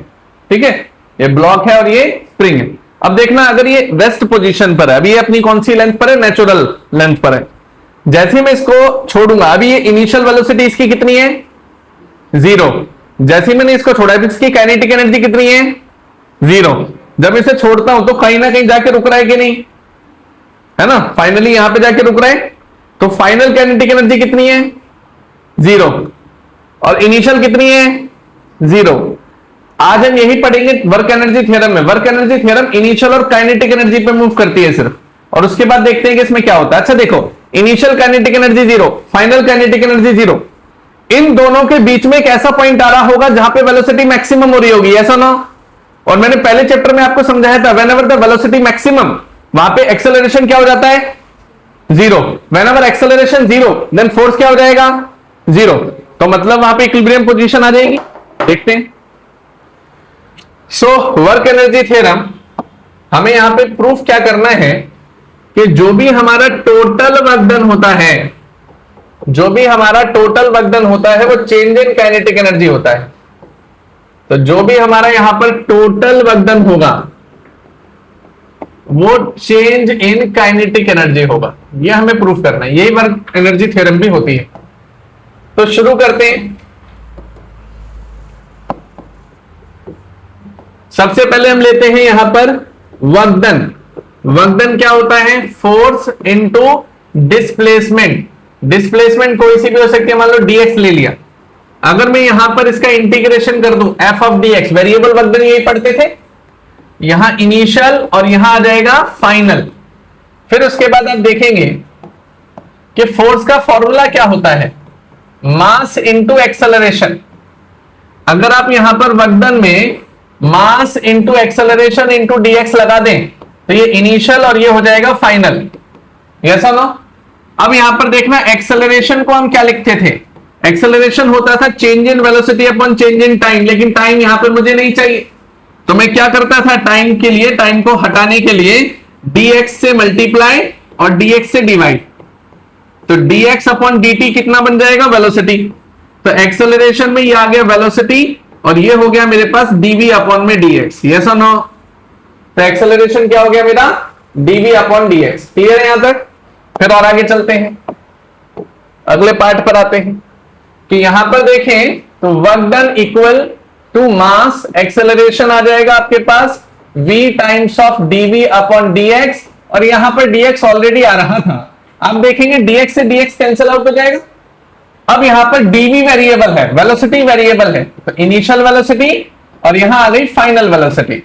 Speaker 1: ठीक है, ये ब्लॉक है और ये स्प्रिंग है। अब देखना, अगर ये वेस्ट पोजीशन पर है, अभी ये अपनी कौन सी लेंथ पर है, नेचुरल लेंथ पर है। जैसे मैं इसको छोड़ूंगा, अभी ये इनिशियल वेलोसिटी इसकी कितनी है, 0। जैसे मैंने इसको छोड़ा है, इसकी काइनेटिक एनर्जी कितनी है, 0। जब इसे छोड़ता हूं तो कहीं ना कहीं जाके रुक रहा है कि नहीं, है ना, फाइनली यहां पे जाके रुक रहा है। तो फाइनल काइनेटिक एनर्जी कितनी है, 0, और इनिशियल कितनी है, 0। आज हम यही पढ़ेंगे वर्क एनर्जी थ्योरम में। वर्क एनर्जी थ्योरम इनिशियल और काइनेटिक एनर्जी पे मूव करती है सिर्फ, और उसके बाद देखते हैं कि इसमें क्या होता है। अच्छा देखो, initial kinetic energy 0, final kinetic energy 0, इन दोनों के बीच में एक ऐसा पॉइंट आ रहा होगा जहां पे वेलोसिटी मैक्सिमम हो रही होगी, ऐसा ना। और मैंने पहले चैप्टर में आपको समझाया था, व्हेनेवर द वेलोसिटी मैक्सिमम, वहां पे एक्सेलरेशन क्या हो जाता है, 0। व्हेनेवर एक्सेलरेशन 0, देन फोर्स क्या हो जाएगा, 0। तो मतलब वहां पे इक्विलिब्रियम पोजीशन आ जाएगी, देखते हैं। सो वर्क एनर्जी थ्योरम, हमें यहां पे प्रूफ क्या करना है कि जो भी हमारा टोटल वर्क डन होता है, जो भी हमारा टोटल वर्क डन होता है वो चेंज इन काइनेटिक एनर्जी होता है। तो जो भी हमारा यहां पर टोटल वर्क डन होगा वो चेंज इन काइनेटिक एनर्जी होगा, ये हमें प्रूफ करना है। यही वर्क एनर्जी थ्योरम भी होती है। तो शुरू करते हैं। सबसे पहले हम लेते हैं यहां पर वर्क डन। वर्क डन क्या होता है, फोर्स इनटू डिस्प्लेसमेंट। डिस्प्लेसमेंट कोई सी भी हो सकती है, मान लो dx ले लिया। अगर मैं यहां पर इसका इंटीग्रेशन कर दूं f of dx, variable work done यही पढ़ते थे, यहां इनिशियल और यहां आ जाएगा फाइनल। फिर उसके बाद आप देखेंगे कि फोर्स का फॉर्मूला क्या होता है, मास इंटू एक्सेलरेशन। अगर आप यहां पर वर्क डन में मास इंटू एक्सेलरेशन इंटू dx लगा दें तो ये इनिशियल और ये हो जाएगा फाइनल, यस और नो। अब यहां पर देखना, एक्सेलरेशन को हम क्या लिखते थे, एक्सेलरेशन होता था change in velocity upon change in time, लेकिन टाइम यहां पर मुझे नहीं चाहिए, तो मैं क्या करता था, टाइम के लिए, टाइम को हटाने के लिए dx से मल्टीप्लाई और dx से डिवाइड, तो dx अपॉन dt कितना बन जाएगा, वेलोसिटी। तो एक्सेलरेशन में ये आ गया वेलोसिटी और ये हो गया मेरे पास dv अपॉन में dx, यस और नो। तो एक्सेलरेशन क्या हो गया मेरा, dv अपॉन dx। क्लियर है यहां तक। फिर और आगे चलते हैं, अगले पार्ट पर आते हैं कि यहां पर देखें तो work done equal to mass, acceleration आ जाएगा आपके पास v times of dv upon dx, और यहां पर dx ऑलरेडी आ रहा था। आप देखेंगे dx से dx कैंसिल आउट हो जाएगा। अब यहां पर dv वेरिएबल है, वेलोसिटी वेरिएबल है, तो इनिशियल वेलोसिटी और यहां आ गई फाइनल वेलोसिटी।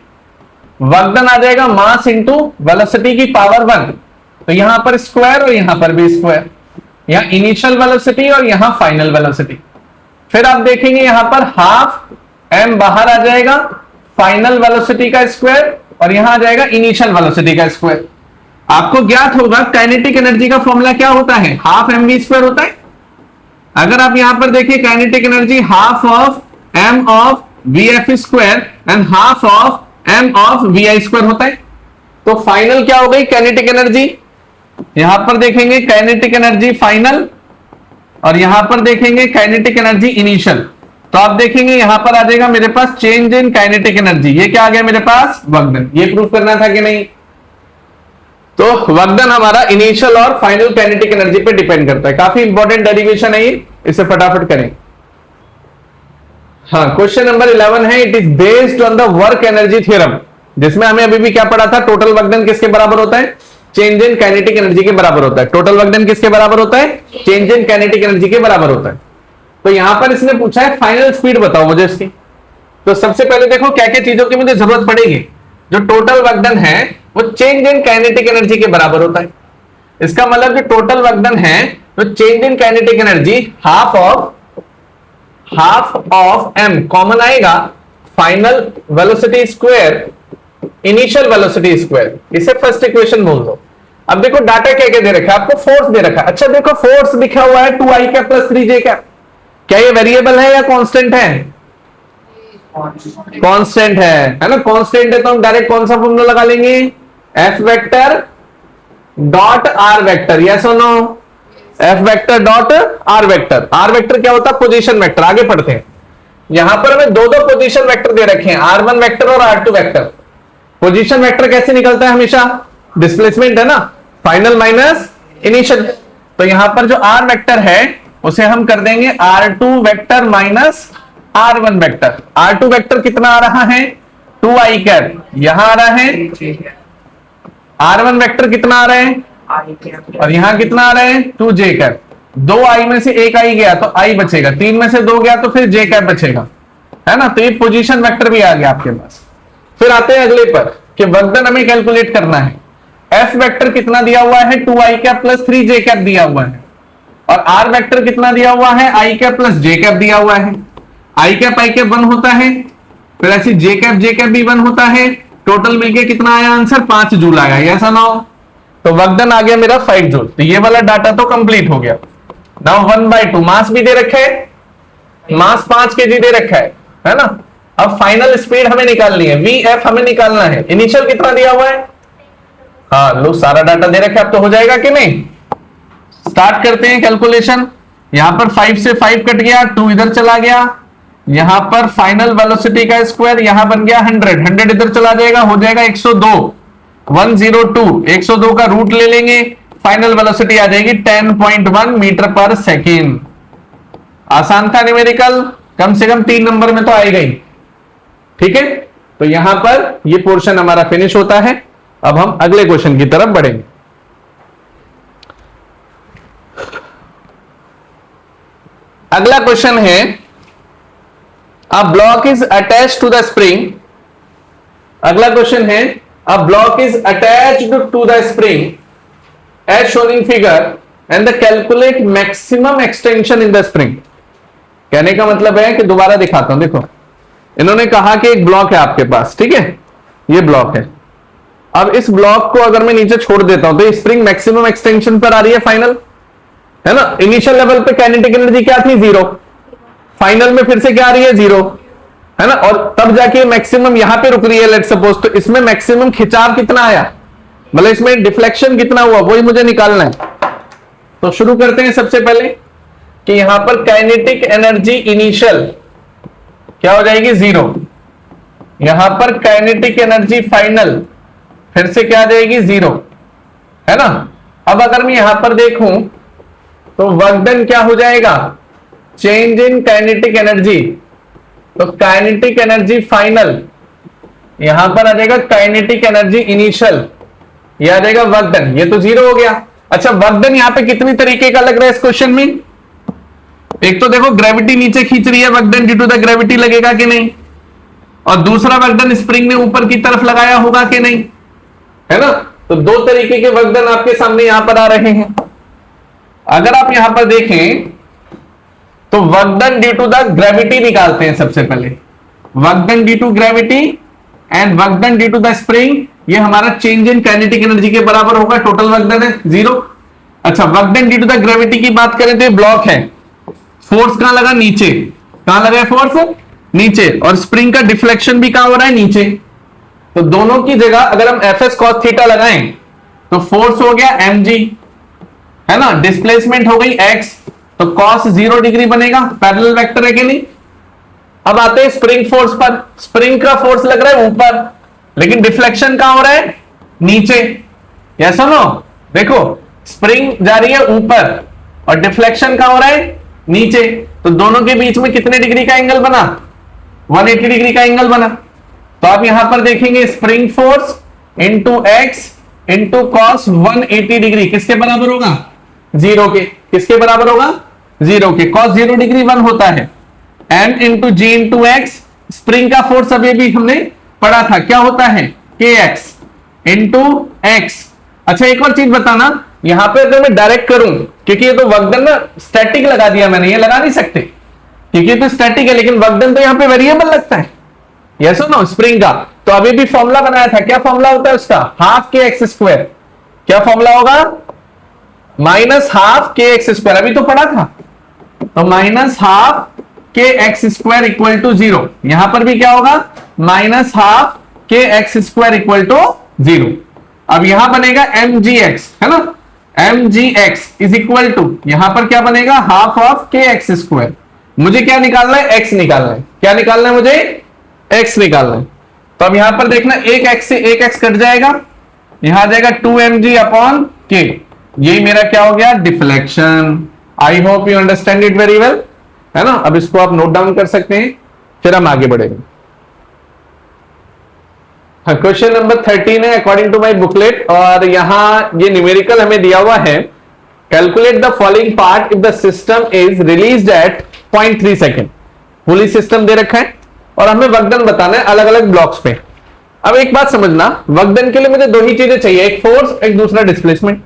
Speaker 1: वर्क डन आ जाएगा मास इंटू वेलोसिटी की पावर 1, तो यहां पर स्क्वायर और यहां पर भी स्क्वायर, यहां इनिशियल वेलोसिटी और यहां फाइनल वेलोसिटी। फिर आप देखेंगे यहां पर हाफ m बाहर आ जाएगा, फाइनल वेलोसिटी का स्क्वायर और यहां आ जाएगा इनिशियल वेलोसिटी का स्क्वायर। आपको ज्ञात होगा काइनेटिक एनर्जी का फॉर्मूला क्या होता है, हाफ mv स्क्वायर होता है। अगर आप यहां पर देखिए kinetic energy half of m of vf square and half of m of vi square होता है। तो फाइनल क्या हो गई काइनेटिक एनर्जी, यहां पर देखेंगे काइनेटिक एनर्जी फाइनल और यहां पर देखेंगे काइनेटिक एनर्जी इनिशियल, तो आप देखेंगे यहां पर आ जाएगा मेरे पास चेंज इन काइनेटिक एनर्जी। ये क्या आ गया मेरे पास? Work done. ये प्रूव करना था कि नहीं? तो वर्क डन हमारा इनिशियल और फाइनल काइनेटिक एनर्जी पे डिपेंड करता है। काफी इंपॉर्टेंट डेरिवेशन है ये, इसे फटाफट करें। हाँ, क्वेश्चन नंबर 11 है, it is based on the work energy theorem, जिसमें हमें अभी भी क्या पढ़ा था? टोटल वर्क डन किसके बराबर होता है? चेंज इन काइनेटिक एनर्जी के बराबर होता है। टोटल वर्क डन किसके बराबर होता है? चेंज इन काइनेटिक एनर्जी के बराबर होता है। तो यहां पर इसने पूछा है फाइनल स्पीड बताओ मुझे इसकी। तो सबसे पहले देखो क्या क्या चीजों की मुझे जरूरत पड़ेगी। जो टोटल वर्क डन है वो चेंज इन काइनेटिक एनर्जी के बराबर होता है। इसका मतलब जो टोटल वर्क डन है तो change in kinetic energy half of m common आएगा final velocity square initial velocity square. इसे फर्स्ट इक्वेशन बोल दो। अब देखो डाटा क्या क्या दे रखा है आपको? फोर्स दे रखा है। अच्छा देखो फोर्स लिखा हुआ है 2i cap plus 3j cap. क्या ये वेरिएबल है या कांस्टेंट है? कांस्टेंट है ना? कांस्टेंट है तो हम डायरेक्ट कौन सा फॉर्मूला लगा लेंगे? F vector dot r vector. Yes और no? F vector dot r vector. r vector क्या होता है? Position vector. आगे पढ़ते हैं। यहां पर हमें दो पोजीशन वेक्टर दे रखे हैं, r1 वेक्टर और r2 वेक्टर। पोजीशन वेक्टर कैसे निकलता है? हमेशा डिस्प्लेसमेंट है ना, फाइनल माइनस इनिशियल। तो यहां पर जो r वेक्टर है उसे हम कर देंगे r2 vector minus r1 vector. r2 vector कितना आ रहा है? 2i cap. यहां आ रहा है r1 वेक्टर कितना आ रहा है? और यहां कितना आ रहा है? 2j cap. 2i में से एक i गया तो i बचेगा, 3 में से 2 गया तो फिर j कैप बचेगा, है ना? तो ये पोजीशन वेक्टर भी आ गया आपके पास। फिर आते हैं अगले पर कि वर्क डन हमें कैलकुलेट करना है। F वेक्टर कितना दिया हुआ है? 2i cap plus 3j cap दिया हुआ है। और R वेक्टर कितना दिया हुआ है? i cap plus j cap दिया हुआ है। i कैप 1 होता है, फिर ऐसी j कैप भी 1 होता है। टोटल मिलके कितना आया आंसर? 5 जूल आया। ऐसा ना हो तो वर्क डन आ गया मेरा 5 जूल। तो ये वाला डाटा तो कंप्लीट हो गया। नाउ 1/2 मास भी दे रखा है, मास 5 kg दे रखा है ना? अब फाइनल स्पीड हमें निकालनी है, Vf हमें निकालना है। इनिशियल कितना दिया हुआ है? हाँ लो, सारा डाटा दे रखा है, अब तो हो जाएगा कि नहीं? स्टार्ट करते हैं कैलकुलेशन। यहां पर 5 से 5 कट गया, 2 इधर चला गया। यहां पर फाइनल वेलोसिटी का स्क्वायर यहां बन गया 100 इधर चला जाएगा, हो जाएगा 102। 102 102 का रूट ले लेंगे, फाइनल वेलोसिटी आ जाएगी 10.1 मीटर पर सेकेंड। आसान था न्यूमेरिकल, कम से कम 3 नंबर में तो आएगा ही। ठीक है, तो यहां पर ये पोर्शन हमारा फिनिश होता है। अब हम अगले क्वेश्चन की तरफ बढ़ेंगे। अगला क्वेश्चन है, a block is attach to the spring. अगला क्वेश्चन है, a block is attached to the spring as shown in figure and the calculate maximum extension in the spring. कहने का मतलब है कि दोबारा दिखाता हूं, देखो इन्होंने कहा कि एक ब्लॉक है आपके पास, ठीक है, ये ब्लॉक है। अब इस ब्लॉक को अगर मैं नीचे छोड़ देता हूं तो स्प्रिंग मैक्सिमम एक्सटेंशन पर आ रही है, फाइनल, है ना? इनिशियल लेवल पे काइनेटिक एनर्जी क्या थी? 0। फाइनल में फिर से क्या आ रही है? 0, है ना? और तब जाके मैक्सिमम यहां पे रुक रही है, लेट्स सपोज। तो इसमें मैक्सिमम खिंचाव कितना आया, मतलब इसमें डिफ्लेक्शन कितना हुआ, वही मुझे निकालना है। तो शुरू करते हैं सबसे पहले कि यहां पर काइनेटिक एनर्जी इनिशियल क्या हो जाएगी? 0। यहां पर काइनेटिक एनर्जी फाइनल फिर से क्या आ जाएगी? 0, है ना? अब अगर मैं यहां पर देखूं तो वर्क डन क्या हो जाएगा? Change in kinetic energy. तो काइनेटिक एनर्जी फाइनल यहां पर आ जाएगा काइनेटिक एनर्जी इनिशियल, यह आ जाएगा वर्क डन। ये तो 0 हो गया। अच्छा, वर्क डन यहां पे कितनी तरीके का लग रहा है इस क्वेश्चन में? एक तो देखो ग्रेविटी नीचे खींच रही है, work done due to the gravity लगेगा कि नहीं? और दूसरा वर्क डन स्प्रिंग ने ऊपर की तरफ लगाया होगा कि नहीं, है ना? तो 2 तरीके के वर्क डन आपके सामने यहां पर आ रहे हैं। अगर आप यहां पर देखें तो work done due to the gravity निकालते हैं सबसे पहले। Work done due to gravity and work done due to the spring, ये हमारा चेंज इन काइनेटिक एनर्जी के बराबर होगा। टोटल वर्क डन है 0। अच्छा, work done due to the gravity की बात करें तो ये ब्लॉक है, फोर्स कहां लगा? नीचे। कहां लगा है फोर्स? नीचे। और स्प्रिंग का डिफ्लेक्शन भी कहां हो रहा है? नीचे। तो दोनों की जगह अगर हम एफ एस cos थीटा लगाएं तो फोर्स हो गया mg, है ना? डिस्प्लेसमेंट हो गई x, तो cos 0 डिग्री बनेगा, पैरेलल वेक्टर है कि नहीं। अब आते हैं स्प्रिंग फोर्स पर। स्प्रिंग का फोर्स लग रहा है ऊपर, लेकिन डिफ्लेक्शन कहां हो रहा है, नीचे। यस नो, देखो स्प्रिंग जा रही है ऊपर और डिफ्लेक्शन कहां हो रहा है, नीचे। तो दोनों के बीच में कितने डिग्री का एंगल बना, 180 डिग्री का एंगल बना। तो आप यहां पर देखेंगे spring force into x into cos 180 degree किसके बराबर होगा, 0 के। किसके बराबर होगा, 0 के। कॉस 0 डिग्री 1 होता है। m इंटू जी इंटू एक्स, स्प्रिंग का फोर्स अभी भी हमने पढ़ा था, क्या होता है, के एक्स इंटू एक्स। अच्छा एक और चीज बताना, यहां पे अगर मैं डायरेक्ट करूं, क्योंकि ये तो वर्कडन ना स्टैटिक लगा दिया मैंने, ये लगा नहीं सकते क्योंकि तो स्टैटिक है, लेकिन वर्कडन तो यहां पे वेरिएबल लगता है। यस नो, स्प्रिंग का तो अभी भी फॉर्मूला बनाया था, क्या फॉर्मूला होता है उसका, हाफ के एक्स स्क्वायर। क्या फॉर्मूला होगा, minus half K X square, अभी तो पढ़ा था। तो minus half K X square equal to 0। यहां पर भी क्या होगा, minus half K X square equal to 0। अब यहां बनेगा एम जी एक्स, है ना, M G X is equal to, यहां पर क्या बनेगा, half of K X square. मुझे क्या निकालना है, एक्स निकालना है। क्या निकालना है मुझे, एक्स निकालना है। तो अब यहां पर देखना, एक एक्स से एक एक्स कट जाएगा, यहां आ जाएगा 2mg अपॉन के। यही मेरा क्या हो गया, deflection. I hope you understand it very well, है ना। अब इसको आप नोट डाउन कर सकते हैं, फिर हम आगे बढ़ेंगे। क्वेश्चन नंबर 13 है अकॉर्डिंग टू माय बुकलेट, और यहां ये न्यूमेरिकल हमें दिया हुआ है। Calculate the following part if the system is released at 0.3 second. Pulley system दे रखा है और हमें वर्कडन बताना है अलग अलग ब्लॉक्स पे। अब एक बात समझना, वर्कडन के लिए मुझे दो ही चीजें चाहिए, एक फोर्स, एक दूसरा डिस्प्लेसमेंट।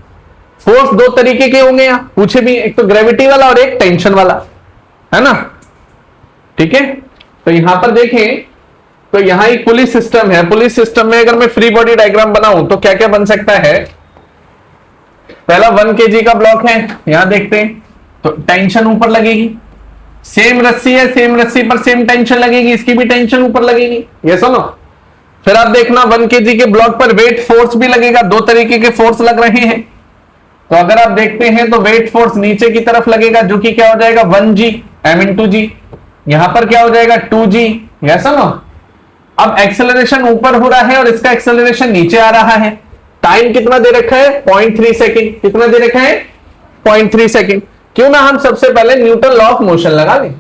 Speaker 1: फोर्स दो तरीके के होंगे यहां पूछे भी, एक तो ग्रेविटी वाला और एक टेंशन वाला, है ना। ठीक है, तो यहां पर देखें तो यहां एक पुलिस सिस्टम है। पुलिस सिस्टम में अगर मैं फ्री बॉडी डायग्राम बनाऊं तो क्या क्या बन सकता है। पहला 1 kg का ब्लॉक है, यहां देखते हैं तो टेंशन ऊपर लगेगी। सेम रस्सी है, सेम रस्सी पर सेम टेंशन लगेगी, इसकी भी टेंशन ऊपर लगेगी। ये सुनो, फिर आप देखना 1 kg के ब्लॉक पर वेट फोर्स भी लगेगा। दो तरीके के फोर्स लग रहे हैं। तो अगर आप देखते हैं तो वेट फोर्स नीचे की तरफ लगेगा, जो कि क्या हो जाएगा 1g m इंटू जी। यहां पर क्या हो जाएगा 2g। यस नो, अब एक्सेलरेशन ऊपर हो रहा है और इसका एक्सेलरेशन नीचे आ रहा है। टाइम कितना दे रखा है, 0.3 सेकेंड। कितना दे रखा है, 0.3 सेकेंड। क्यों ना हम सबसे पहले न्यूटन लॉ ऑफ मोशन लगा लें।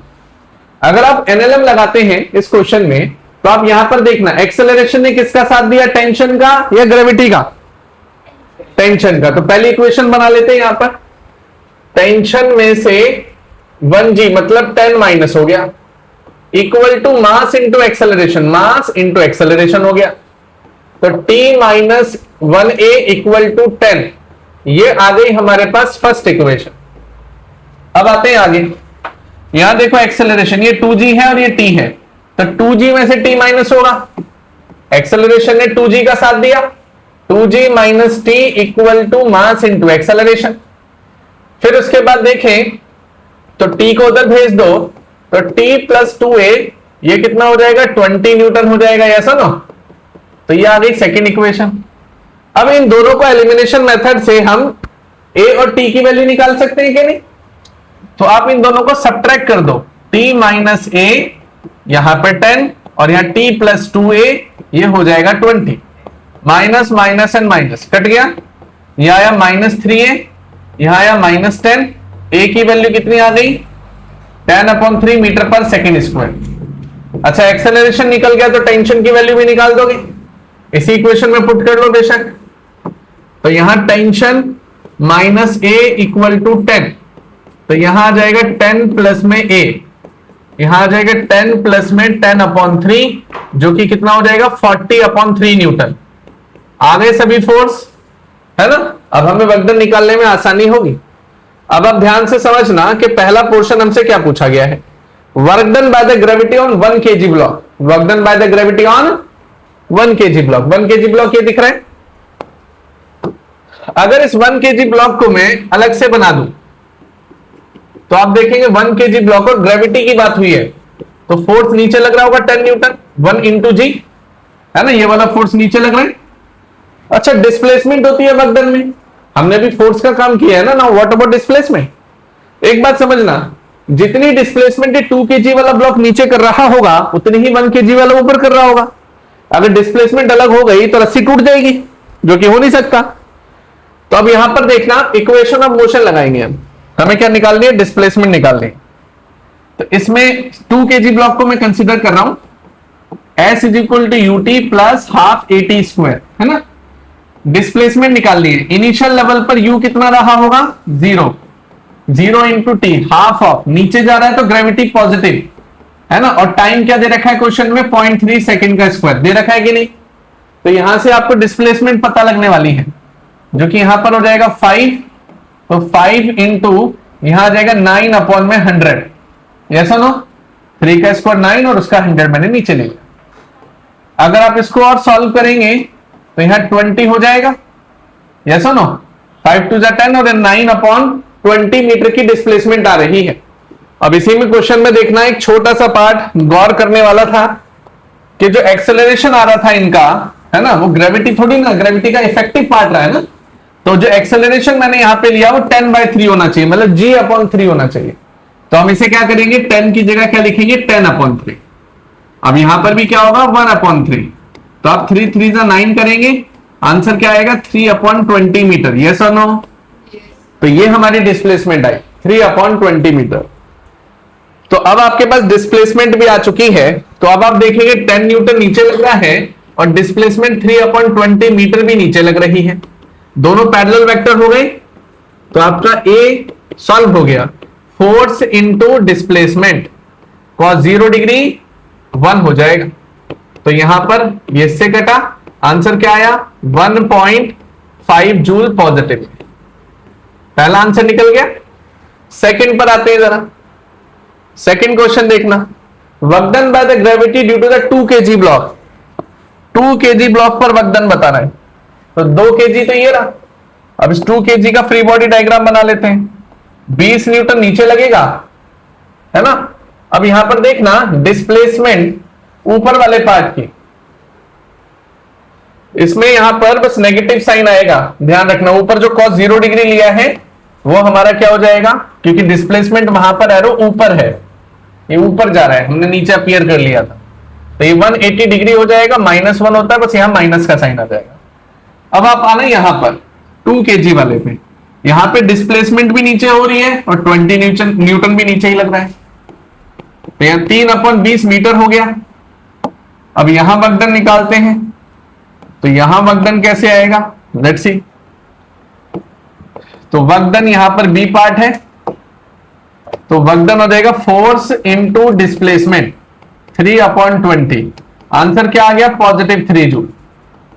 Speaker 1: अगर आप एनएलएम लगाते हैं इस क्वेश्चन में, तो आप यहां पर देखना एक्सेलरेशन ने किसका साथ दिया, टेंशन का या ग्रेविटी का, टेंशन का। तो पहली इक्वेशन बना लेते हैं। यहां पर टेंशन में से 1g मतलब 10 माइनस हो गया, equal to mass into acceleration, mass into acceleration हो गया। तो t minus 1a equal to 10, ये आ गई हमारे पास फर्स्ट इक्वेशन। अब आते हैं आगे, यहां देखो एक्सेलरेशन, ये 2g है और ये t है, तो 2g में से t माइनस होगा। एक्सेलरेशन ने 2g का साथ दिया, 2g minus t equal to mass into acceleration. फिर उसके बाद देखें तो t को उधर भेज दो, तो t प्लस 2a ये कितना हो जाएगा, 20 न्यूटन हो जाएगा। ऐसा ना, तो ये आ गई सेकेंड इक्वेशन। अब इन दोनों को एलिमिनेशन मेथड से हम a और t की वैल्यू निकाल सकते हैं कि नहीं। तो आप इन दोनों को सब्ट्रैक्ट कर दो, t माइनस a यहां पर 10 और यहां t प्लस 2a ये हो जाएगा 20। Minus minus and minus cut गया, यहां आया माइनस 3a, यहां आया माइनस 10। a की वैल्यू कितनी आ गई, 10/3 मीटर पर सेकेंड स्क्वायर। अच्छा एक्सेलरेशन निकल गया, तो टेंशन की वैल्यू भी निकाल दोगे, इसी इक्वेशन में पुट कर लो बेशक। तो यहां tension minus a equal to 10, तो यहां आ जाएगा 10 प्लस में a, यहां आ जाएगा 10 प्लस में 10/3, जो कि कितना हो जाएगा 40/3 न्यूटन। आ गए सभी फोर्स, है ना। अब हमें वर्कडन निकालने में आसानी होगी। अब आप ध्यान से समझना कि पहला पोर्शन हमसे क्या पूछा गया है, work done bye the gravity on 1 kg block. Work done bye the gravity on 1 kg block. 1 kg block ये दिख रहा है। अगर इस 1 kg ब्लॉक को मैं अलग से बना दूं, तो आप देखेंगे 1 kg ब्लॉक और ग्रेविटी की बात हुई है, तो फोर्स नीचे लग रहा होगा 10 न्यूटन, 1 इंटू जी, है ना। ये वाला फोर्स नीचे लग रहा है। अच्छा डिस्प्लेसमेंट होती है वर्कडन में, हमने भी फोर्स का काम किया है ना। व्हाट अबाउट डिस्प्लेसमेंट, एक बात समझना, जितनी डिस्प्लेसमेंट 2 kg वाला ब्लॉक नीचे कर रहा होगा उतनी ही 1 kg वाला ऊपर कर रहा होगा। अगर डिस्प्लेसमेंट अलग हो गई तो रस्सी टूट जाएगी, जो कि हो नहीं सकता। तो अब यहां पर देखना, इक्वेशन ऑफ मोशन लगाएंगे हम। हमें क्या निकालनी है? डिस्प्लेसमेंट निकालनी है। तो इसमें 2 kg ब्लॉक को मैं कंसीडर कर रहा हूं S is equal to UT plus half AT square, है ना। डिस्प्लेसमेंट निकालनी है। इनिशियल लेवल पर U कितना रहा होगा? 0 इंटू टी, हाफ ऑफ, नीचे जा रहा है तो ग्रेविटी पॉजिटिव, है ना। और टाइम क्या दे रखा है क्वेश्चन में? 0.3 सेकेंड का स्क्वायर दे रखा है कि नहीं। तो यहां से आपको डिस्प्लेसमेंट पता लगने वाली है, जो कि यहां पर हो जाएगा 5, तो 5 इंटू यहां आ जाएगा 9 अपॉन में 100, ऐसा नो, 3 का स्क्वायर 9 और उसका 100 मैंने नीचे ले लिया। अगर आप इसको और सॉल्व करेंगे तो यहां 20 हो जाएगा, ऐसा नो, 5 टू 10 और 9 अपॉन 20 मीटर की डिस्प्लेसमेंट आ रही है। अब इसी में क्वेश्चन में देखना, एक छोटा सा पार्ट गौर करने वाला था कि जो एक्सेलरेशन आ रहा था इनका, है ना, वो ग्रेविटी थोड़ी ना, ग्रेविटी का इफेक्टिव पार्ट रहा है ना। तो जो एक्सेलरेशन मैंने यहां पे लिया वो 10/3 होना चाहिए, मतलब G/3 होना चाहिए। तो हम इसे क्या करेंगे? 10 की जगह क्या लिखेंगे? 10/3। अब यहां पर भी क्या होगा? 1/3। तो आप 3 3 9 करेंगे, आंसर क्या आएगा? 3/20 मीटर, यस और नो। तो ये हमारी डिस्प्लेसमेंट आई 3/20 मीटर। तो अब आपके पास डिस्प्लेसमेंट भी आ चुकी है। तो अब आप देखेंगे 10 न्यूटन नीचे लग रहा है और डिस्प्लेसमेंट 3/20 मीटर भी नीचे लग रही है। दोनों पैरेलल वेक्टर हो गए। तो आपका ए सॉल्व हो गया। Force into displacement cos 0 degree 1 हो जाएगा। तो यहां पर ये इससे कटा, आंसर क्या आया? 1.5 जूल पॉजिटिव। पहला आंसर निकल गया। सेकंड पर आते हैं जरा। सेकंड क्वेश्चन देखना, work done by the gravity due to the 2 kg block. 2 kg block पर वर्क डन बताना है। तो 2 kg तो ये रहा। अब इस 2 kg का फ्री बॉडी डायग्राम बना लेते हैं। 20 न्यूटन नीचे लगेगा, है ना। अब यहां पर देखना, डिस्प्लेसमेंट ऊपर वाले पार्ट की, इसमें यहां पर बस नेगेटिव साइन आएगा, ध्यान रखना। ऊपर जो cos 0 डिग्री लिया है वो हमारा क्या हो जाएगा? क्योंकि डिस्प्लेसमेंट वहां पर एरो ऊपर है, ये ऊपर जा रहा है, हमने नीचे अपीयर कर लिया था। तो ये 180 डिग्री हो जाएगा, -1 होता है, बस यहां माइनस का साइन आ जाएगा। अब आप आना यहां पर 2 kg वाले पे, यहां पे डिस्प्लेसमेंट भी नीचे हो रही है और 20 न्यूटन भी नीचे ही लग रहा है। तो यहां 3/20 मीटर हो गया। अब यहां वर्क डन निकालते हैं। तो यहां वर्क डन कैसे आएगा? Let's see. तो वर्क डन यहां पर बी पार्ट है, तो वर्क डन हो जाएगा फोर्स इंटू डिस्प्लेसमेंट 3/20। आंसर क्या आ गया? +3 जूल।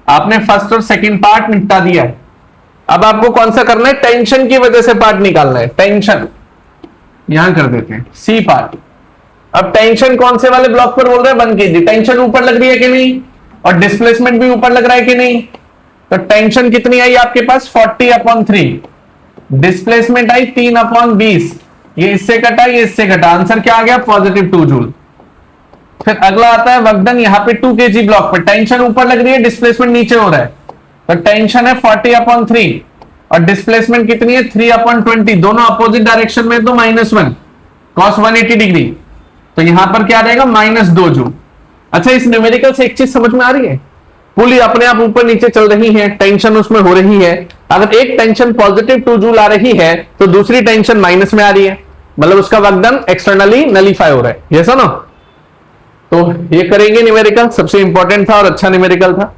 Speaker 1: आपने फर्स्ट और सेकंड पार्ट निपटा दिया है। अब आपको कौन सा करना है? टेंशन की वजह से पार्ट निकालना है। टेंशन यहां कर देते हैं, सी पार्ट। अब टेंशन कौन से वाले ब्लॉक पर बोल रहे हैं? 1 kg। टेंशन ऊपर लग रही है कि नहीं? और डिस्प्लेसमेंट भी ऊपर लग रहा है कि नहीं? तो टेंशन कितनी आई आपके पास? 40/3। Displacement I 3/20। ये इससे कटा, ये इससे कटा, आंसर क्या आ गया? +2 जूल। फिर अगला आता है वर्क डन यहां पे 2 kg ब्लॉक पर। टेंशन ऊपर लग रही है, डिस्प्लेसमेंट नीचे हो रहा है। तो टेंशन है 40/3 और डिस्प्लेसमेंट कितनी है? 3/20। दोनों अपोजिट डायरेक्शन में तो -1, cos 180 डिग्री। तो यहां पर क्या रहेगा? -2 जूल। अच्छा, इस न्यूमेरिकल से एक चीज समझ में आ रही है, पुली अपने आप ऊपर नीचे चल रही है, टेंशन उसमें हो रही है। अगर एक टेंशन +2 जूल आ रही है तो दूसरी टेंशन माइनस में आ रही है, मतलब उसका वर्क डन एक्सटर्नली नलीफाई हो रहा है, ये ना। तो ये करेंगे न्यूमेरिकल, सबसे इंपॉर्टेंट था और अच्छा न्यूमेरिकल था।